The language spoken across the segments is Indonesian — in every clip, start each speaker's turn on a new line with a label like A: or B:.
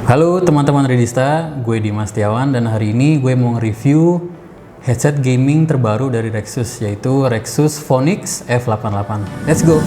A: Halo teman-teman Redista, gue Dimas Setiawan dan hari ini gue mau nge-review headset gaming terbaru dari Rexus, yaitu Rexus Phonix F88. Let's go!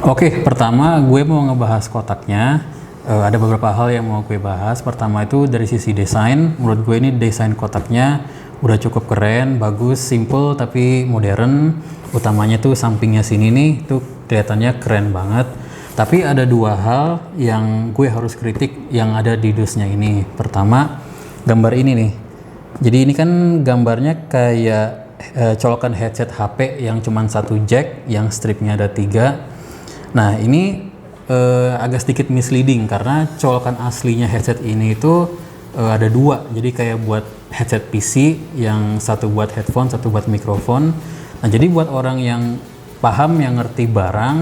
A: Oke, pertama gue mau ngebahas kotaknya. Ada beberapa hal yang mau gue bahas. Pertama itu dari sisi desain. Menurut gue ini desain kotaknya udah cukup keren, bagus, simple tapi modern. Utamanya tuh sampingnya sini nih, tuh kelihatannya keren banget. Tapi ada dua hal yang gue harus kritik yang ada di dusnya ini. Pertama, gambar ini nih. Jadi ini kan gambarnya kayak colokan headset HP yang cuman satu jack, yang stripnya ada 3. Nah ini agak sedikit misleading karena colokan aslinya headset ini itu ada 2. Jadi kayak buat headset PC, yang satu buat headphone, satu buat mikrofon. Nah jadi buat orang yang paham, yang ngerti barang,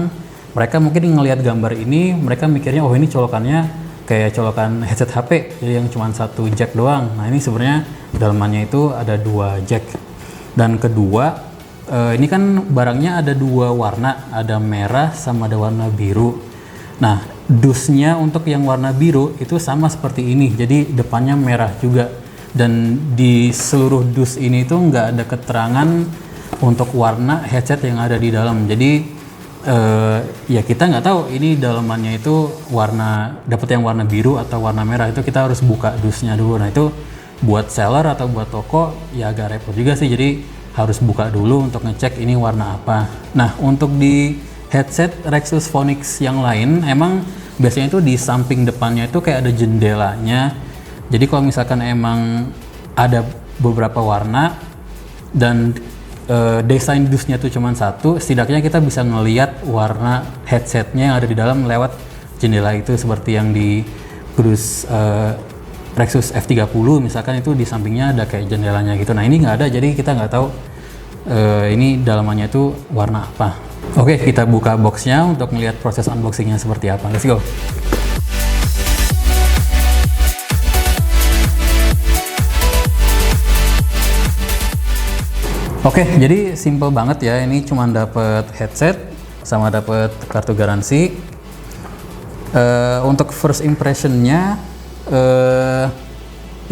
A: mereka mungkin ngelihat gambar ini, mereka mikirnya oh ini colokannya kayak colokan headset HP, jadi yang cuma satu jack doang. Nah ini sebenarnya dalamannya itu ada 2 jack. Dan kedua, ini kan barangnya ada 2 warna, ada merah sama ada warna biru. Nah, dusnya untuk yang warna biru itu sama seperti ini, jadi depannya merah juga. Dan di seluruh dus ini tuh nggak ada keterangan untuk warna headset yang ada di dalam. Jadi ya kita nggak tahu ini dalamannya itu warna, dapat yang warna biru atau warna merah, itu kita harus buka dusnya dulu. Nah itu buat seller atau buat toko ya agak repot juga sih, jadi harus buka dulu untuk ngecek ini warna apa. Nah untuk di headset Rexus Phonix yang lain emang biasanya itu di samping depannya itu kayak ada jendelanya. Jadi kalau misalkan emang ada beberapa warna dan desain dusnya tuh cuma satu, setidaknya kita bisa ngelihat warna headsetnya yang ada di dalam lewat jendela itu, seperti yang di dus Rexus F30 misalkan, itu di sampingnya ada kayak jendelanya gitu. Nah ini nggak ada, jadi kita nggak tahu ini dalamannya itu warna apa. Oke, kita buka boxnya untuk melihat proses unboxingnya seperti apa. Let's go. Oke, jadi simple banget ya. Ini cuma dapat headset sama dapat kartu garansi. Untuk first impressionnya,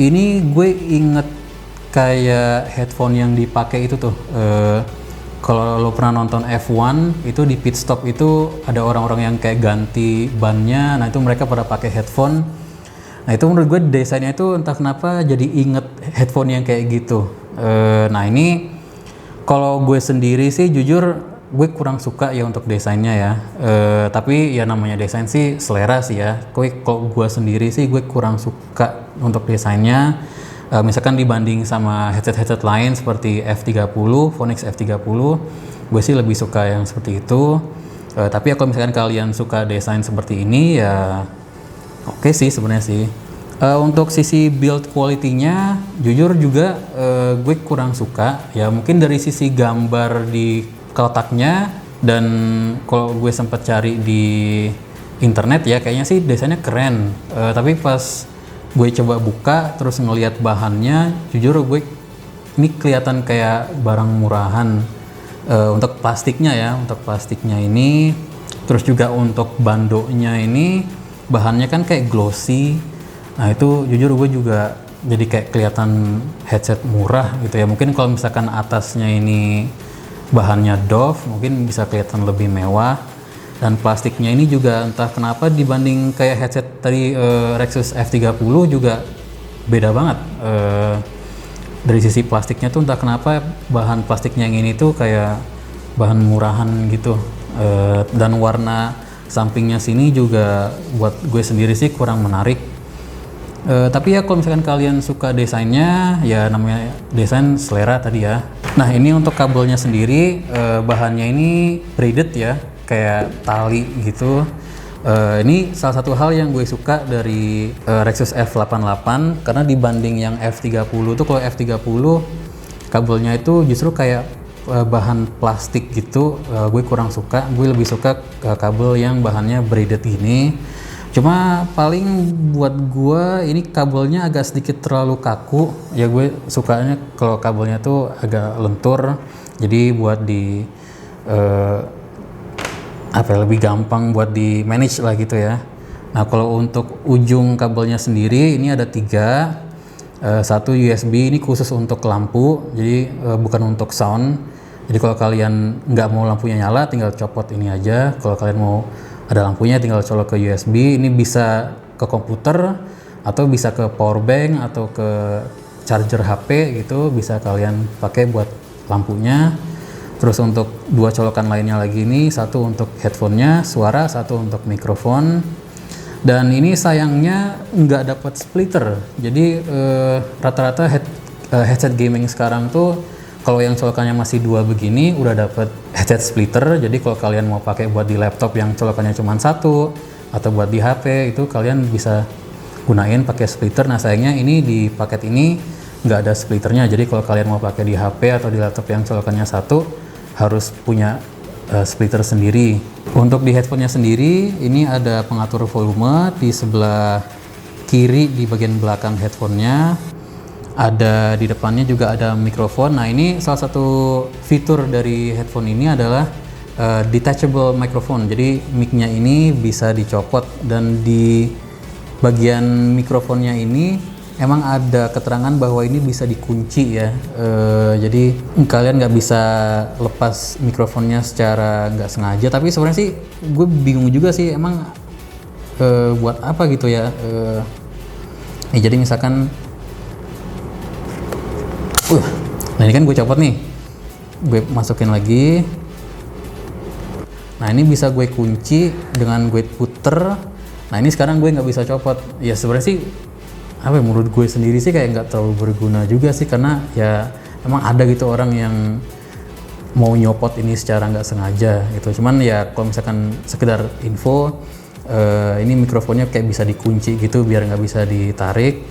A: ini gue inget kayak headphone yang dipakai itu tuh. Kalau lo pernah nonton F1 itu di pit stop itu ada orang-orang yang kayak ganti bannya. Nah itu mereka pada pakai headphone. Nah itu menurut gue desainnya itu entah kenapa jadi inget headphone yang kayak gitu. Nah ini kalau gue sendiri sih jujur gue kurang suka ya untuk desainnya ya. Tapi ya namanya desain sih selera sih ya. Kalau gue sendiri sih gue kurang suka untuk desainnya. Misalkan dibanding sama headset-headset lain seperti F30, Phonix F30, gue sih lebih suka yang seperti itu. Tapi kalau misalkan kalian suka desain seperti ini ya oke sih sebenarnya sih. Untuk sisi build quality-nya jujur juga gue kurang suka ya, mungkin dari sisi gambar di kotaknya, dan kalau gue sempat cari di internet ya, kayaknya sih desainnya keren. Tapi pas gue coba buka terus ngelihat bahannya, jujur gue ini kelihatan kayak barang murahan. Untuk plastiknya ya, untuk plastiknya ini, terus juga untuk bandonya ini bahannya kan kayak glossy. Nah itu jujur gue juga jadi kayak kelihatan headset murah gitu ya. Mungkin kalau misalkan atasnya ini bahannya doff mungkin bisa kelihatan lebih mewah. Dan plastiknya ini juga entah kenapa dibanding kayak headset tadi Rexus F30 juga beda banget. Dari sisi plastiknya tuh entah kenapa bahan plastiknya yang ini tuh kayak bahan murahan gitu. Dan warna sampingnya sini juga buat gue sendiri sih kurang menarik. Tapi ya kalau misalkan kalian suka desainnya, ya namanya desain selera tadi ya. Nah ini untuk kabelnya sendiri, bahannya ini braided ya, kayak tali gitu. Ini salah satu hal yang gue suka dari Rexus F88, karena dibanding yang F30 tuh, kalau F30 kabelnya itu justru kayak bahan plastik gitu, gue kurang suka. Gue lebih suka kabel yang bahannya braided ini. Cuma paling buat gue ini kabelnya agak sedikit terlalu kaku ya, gue sukanya kalau kabelnya tuh agak lentur, jadi buat di lebih gampang buat di manage lah gitu ya. Nah kalau untuk ujung kabelnya sendiri ini ada 3. Satu USB, ini khusus untuk lampu, jadi bukan untuk sound. Jadi kalau kalian nggak mau lampunya nyala tinggal copot ini aja. Kalau kalian mau ada lampunya tinggal colok ke USB. Ini bisa ke komputer atau bisa ke power bank atau ke charger HP gitu, bisa kalian pakai buat lampunya. Terus untuk 2 colokan lainnya lagi ini, satu untuk headphone-nya suara, satu untuk mikrofon. Dan ini sayangnya nggak dapat splitter. Jadi rata-rata headset gaming sekarang tuh kalau yang colokannya masih 2 begini udah dapat headset splitter. Jadi kalau kalian mau pakai buat di laptop yang colokannya cuma 1 atau buat di HP itu kalian bisa gunain pakai splitter. Nah sayangnya ini di paket ini nggak ada splitternya. Jadi kalau kalian mau pakai di HP atau di laptop yang colokannya 1 harus punya splitter sendiri. Untuk di headphone-nya sendiri ini ada pengatur volume di sebelah kiri di bagian belakang headphone-nya. Ada di depannya juga ada mikrofon. Nah ini salah satu fitur dari headphone ini adalah detachable microphone. Jadi mic-nya ini bisa dicopot, dan di bagian mikrofonnya ini emang ada keterangan bahwa ini bisa dikunci ya. Jadi kalian nggak bisa lepas mikrofonnya secara nggak sengaja. Tapi sebenarnya sih gue bingung juga sih, emang buat apa gitu ya. Jadi misalkan nah ini kan gue copot nih, gue masukin lagi. Nah ini bisa gue kunci dengan gue puter. Nah ini sekarang gue nggak bisa copot. Ya sebenarnya sih menurut gue sendiri sih kayak nggak terlalu berguna juga sih, karena ya emang ada gitu orang yang mau nyopot ini secara nggak sengaja gitu. Cuman ya kalau misalkan sekedar info, ini mikrofonnya kayak bisa dikunci gitu biar nggak bisa ditarik,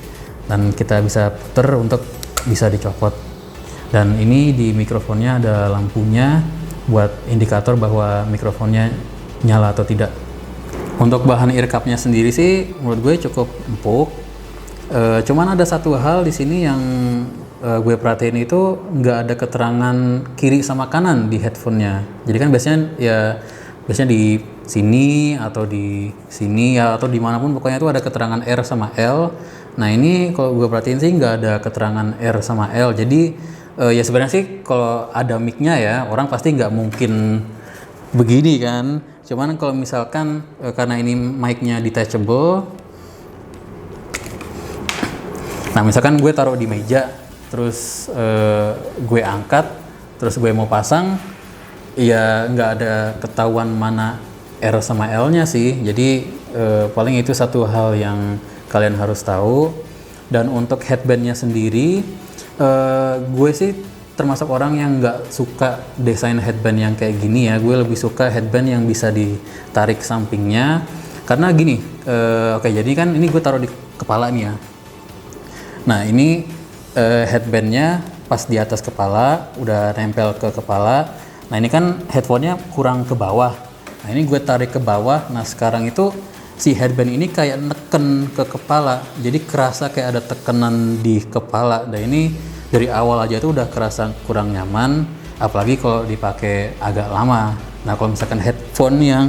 A: dan kita bisa puter untuk bisa dicopot. Dan ini di mikrofonnya ada lampunya buat indikator bahwa mikrofonnya nyala atau tidak. Untuk bahan ear cup-nya sendiri sih menurut gue cukup empuk. Cuman ada satu hal di sini yang gue perhatiin, itu nggak ada keterangan kiri sama kanan di headphone-nya. Jadi kan biasanya di sini atau di sini ya, atau dimanapun pokoknya itu ada keterangan R sama L. Nah ini kalau gue perhatiin sih nggak ada keterangan R sama L. Jadi ya sebenarnya sih kalau ada mic-nya ya orang pasti nggak mungkin begini kan. Cuman kalau misalkan karena ini mic-nya detachable, nah misalkan gue taruh di meja, terus gue angkat, terus gue mau pasang, ya nggak ada ketahuan mana R sama L-nya sih. Jadi paling itu satu hal yang kalian harus tahu. Dan untuk headband-nya sendiri, gue sih termasuk orang yang nggak suka desain headband yang kayak gini ya. Gue lebih suka headband yang bisa ditarik sampingnya, karena gini, oke, jadi kan ini gue taruh di kepala nih ya. Nah ini headbandnya pas di atas kepala, udah nempel ke kepala. Nah ini kan headphone-nya kurang ke bawah. Nah ini gue tarik ke bawah. Nah sekarang itu si headband ini kayak neken ke kepala, jadi kerasa kayak ada tekanan di kepala. Dan ini dari awal aja tuh udah kerasa kurang nyaman, apalagi kalau dipakai agak lama. Nah kalau misalkan headphone yang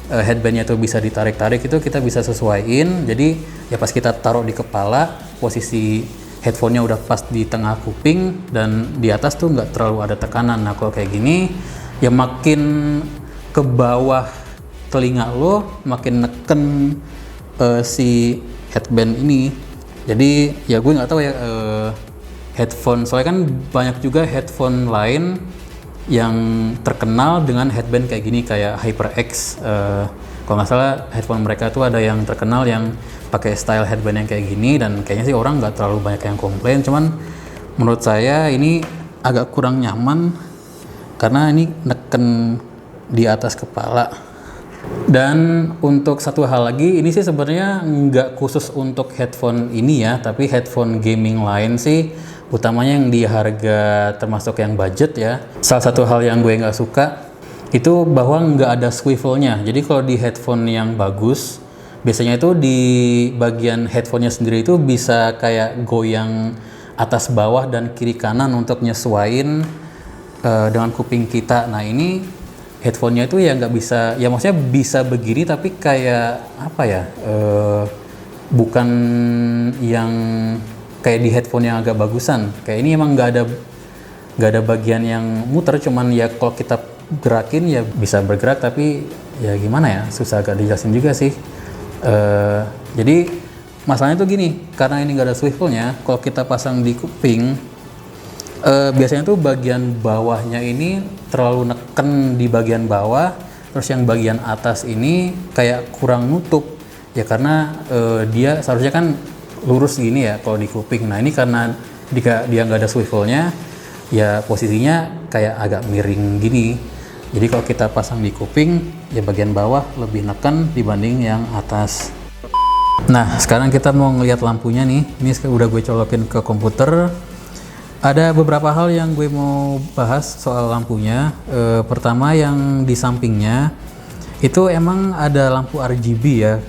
A: headbandnya tuh bisa ditarik-tarik, itu kita bisa sesuaiin. Jadi ya pas kita taruh di kepala, posisi headphone-nya udah pas di tengah kuping dan di atas tuh nggak terlalu ada tekanan. Nah kalau kayak gini ya makin ke bawah telinga lo, makin neken si headband ini. Jadi ya gue nggak tahu ya headphone, soalnya kan banyak juga headphone lain yang terkenal dengan headband kayak gini, kayak HyperX. Kalau nggak salah headphone mereka tuh ada yang terkenal yang pakai style headband yang kayak gini, dan kayaknya sih orang nggak terlalu banyak yang komplain. Cuman menurut saya ini agak kurang nyaman karena ini neken di atas kepala. Dan untuk satu hal lagi, ini sih sebenarnya nggak khusus untuk headphone ini ya, tapi headphone gaming lain sih, utamanya yang di harga termasuk yang budget ya. Salah satu hal yang gue nggak suka itu bahwa nggak ada swivelnya. Jadi kalau di headphone yang bagus, biasanya itu di bagian headphonenya sendiri itu bisa kayak goyang atas bawah dan kiri kanan untuk nyesuaiin dengan kuping kita. Nah ini headphone-nya itu ya nggak bisa, ya maksudnya bisa begini tapi kayak apa ya, bukan yang kayak di headphone yang agak bagusan. Kayak ini emang nggak ada bagian yang muter, cuman ya kalau kita gerakin ya bisa bergerak, tapi ya gimana ya, susah agak dijelasin juga sih. Jadi masalahnya tuh gini, karena ini nggak ada swivelnya, kalau kita pasang di kuping, biasanya tuh bagian bawahnya ini terlalu neken di bagian bawah, terus yang bagian atas ini kayak kurang nutup ya, karena dia seharusnya kan lurus gini ya kalau di kuping. Nah ini karena dia nggak ada swivelnya, ya posisinya kayak agak miring gini. Jadi kalau kita pasang di kuping, ya bagian bawah lebih neken dibanding yang atas. Nah sekarang kita mau ngelihat lampunya nih. Ini udah gue colokin ke komputer. Ada beberapa hal yang gue mau bahas soal lampunya. Pertama yang di sampingnya itu emang ada lampu RGB ya.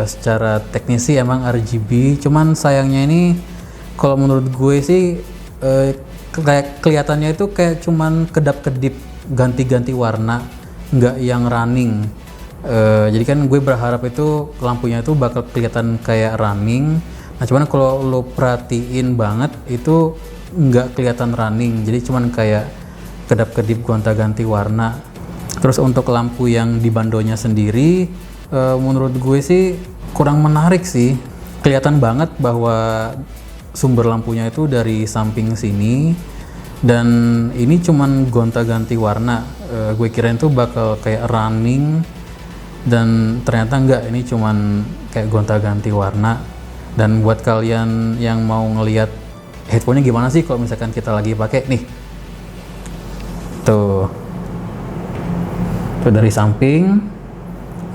A: Secara teknis sih emang RGB, cuman sayangnya ini kalau menurut gue sih kayak kelihatannya itu kayak cuman kedap-kedip ganti-ganti warna, nggak yang running. Jadi kan gue berharap itu lampunya itu bakal kelihatan kayak running. Nah cuman kalau lo perhatiin banget itu nggak kelihatan running, jadi cuman kayak kedap-kedip gonta-ganti warna. Terus untuk lampu yang di bandonya sendiri, menurut gue sih kurang menarik sih. Kelihatan banget bahwa sumber lampunya itu dari samping sini, dan ini cuman gonta-ganti warna. Gue kirain tuh bakal kayak running, dan ternyata enggak, ini cuman kayak gonta-ganti warna. Dan buat kalian yang mau ngelihat headphone-nya gimana sih kalau misalkan kita lagi pakai nih, tuh dari samping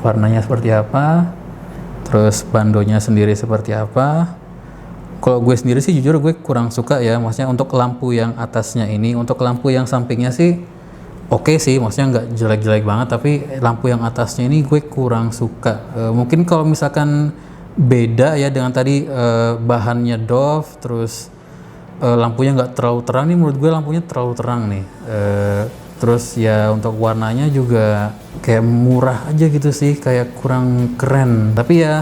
A: warnanya seperti apa, terus bandonya sendiri seperti apa. Kalau gue sendiri sih jujur gue kurang suka ya, maksudnya untuk lampu yang atasnya ini. Untuk lampu yang sampingnya sih oke sih, maksudnya nggak jelek-jelek banget, tapi lampu yang atasnya ini gue kurang suka. Mungkin kalau misalkan beda ya dengan tadi, bahannya doff, terus lampunya nggak terlalu terang. Nih menurut gue lampunya terlalu terang nih. Terus ya untuk warnanya juga kayak murah aja gitu sih, kayak kurang keren. Tapi ya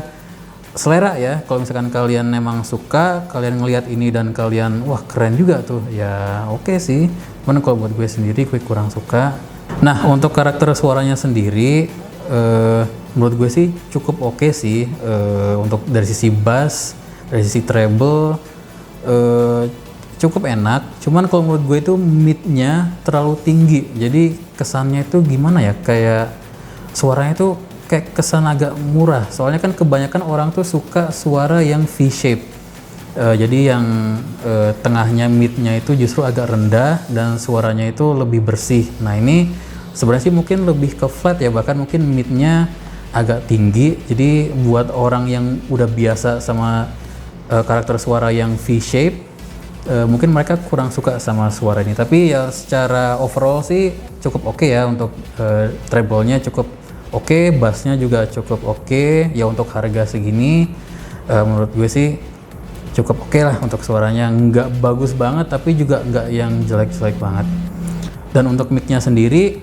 A: selera ya, kalau misalkan kalian memang suka, kalian ngelihat ini dan kalian wah keren juga tuh, ya oke sih. Cuman kalau buat gue sendiri gue kurang suka. Nah untuk karakter suaranya sendiri, menurut gue sih cukup oke sih. Untuk dari sisi bass, dari sisi treble, cukup enak. Cuman kalau menurut gue itu mid-nya terlalu tinggi, jadi kesannya itu gimana ya, kayak suaranya itu kayak kesan agak murah. Soalnya kan kebanyakan orang tuh suka suara yang V-shape, jadi yang tengahnya mid-nya itu justru agak rendah dan suaranya itu lebih bersih. Nah ini sebenarnya sih mungkin lebih ke flat ya, bahkan mungkin mid-nya agak tinggi. Jadi buat orang yang udah biasa sama karakter suara yang V-shape, mungkin mereka kurang suka sama suara ini. Tapi ya secara overall sih cukup oke ya. Untuk treble-nya cukup oke, bassnya juga cukup oke. Ya untuk harga segini menurut gue sih cukup oke lah untuk suaranya. Nggak bagus banget tapi juga nggak yang jelek-jelek banget. Dan untuk mic-nya sendiri,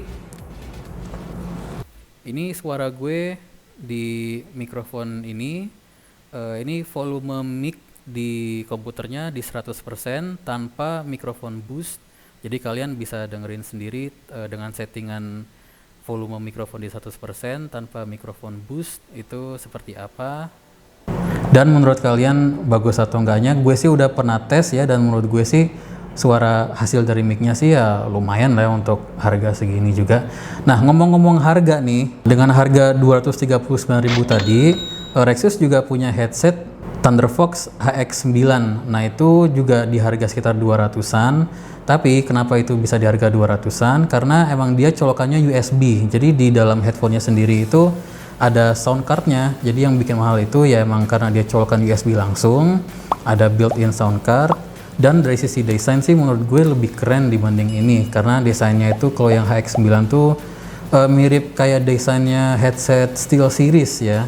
A: ini suara gue di mikrofon ini volume mic di komputernya di 100% tanpa mikrofon boost. Jadi kalian bisa dengerin sendiri dengan settingan volume mikrofon di 100% tanpa mikrofon boost itu seperti apa. Dan menurut kalian bagus atau enggaknya, gue sih udah pernah tes ya, dan menurut gue sih suara hasil dari mic-nya sih ya lumayan lah ya untuk harga segini juga. Nah, ngomong-ngomong harga nih, dengan harga 239.000 tadi, Rexus juga punya headset Thunderfox HX9. Nah, itu juga di harga sekitar 200-an. Tapi kenapa itu bisa di harga 200-an? Karena emang dia colokannya USB. Jadi di dalam headphone-nya sendiri itu ada sound card-nya. Jadi yang bikin mahal itu ya emang karena dia colokan USB langsung, ada built-in sound card. Dan dari sisi desain sih menurut gue lebih keren dibanding ini, karena desainnya itu kalau yang HX9 tuh mirip kayak desainnya headset SteelSeries ya.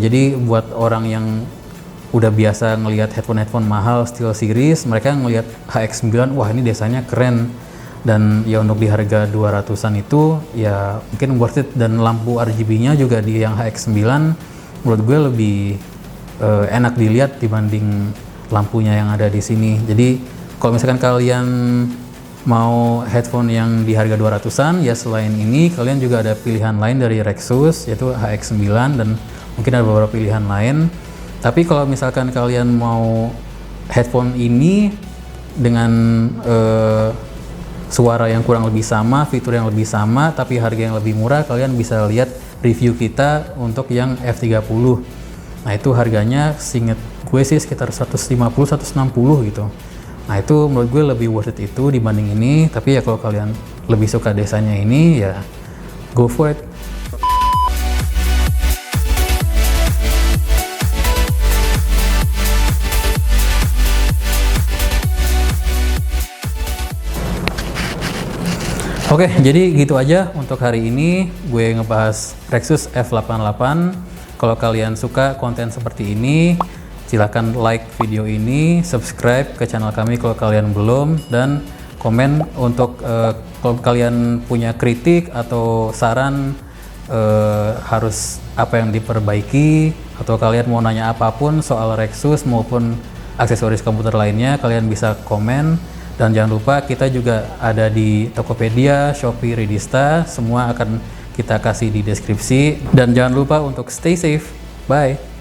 A: Jadi buat orang yang udah biasa ngelihat headphone mahal SteelSeries, mereka ngelihat HX9, wah ini desainnya keren. Dan ya untuk di harga 200-an itu ya mungkin worth it. Dan lampu RGB-nya juga di yang HX9 menurut gue lebih enak dilihat dibanding lampunya yang ada di sini. Jadi kalau misalkan kalian mau headphone yang di harga 200-an, ya selain ini kalian juga ada pilihan lain dari Rexus, yaitu HX9 dan mungkin ada beberapa pilihan lain. Tapi kalau misalkan kalian mau headphone ini dengan suara yang kurang lebih sama, fitur yang lebih sama, tapi harga yang lebih murah, kalian bisa lihat review kita untuk yang F30. Nah itu harganya seinget gue sih sekitar 150-160 gitu. Nah itu menurut gue lebih worth it itu dibanding ini. Tapi ya kalau kalian lebih suka desainnya ini ya go for it. Oke, jadi gitu aja untuk hari ini gue ngebahas Rexus F88. Kalau kalian suka konten seperti ini, silahkan like video ini, subscribe ke channel kami kalau kalian belum, dan komen untuk kalau kalian punya kritik atau saran harus apa yang diperbaiki, atau kalian mau nanya apapun soal Rexus maupun aksesoris komputer lainnya, kalian bisa komen. Dan jangan lupa kita juga ada di Tokopedia, Shopee, Redista, semua akan kita kasih di deskripsi. Dan jangan lupa untuk stay safe. Bye.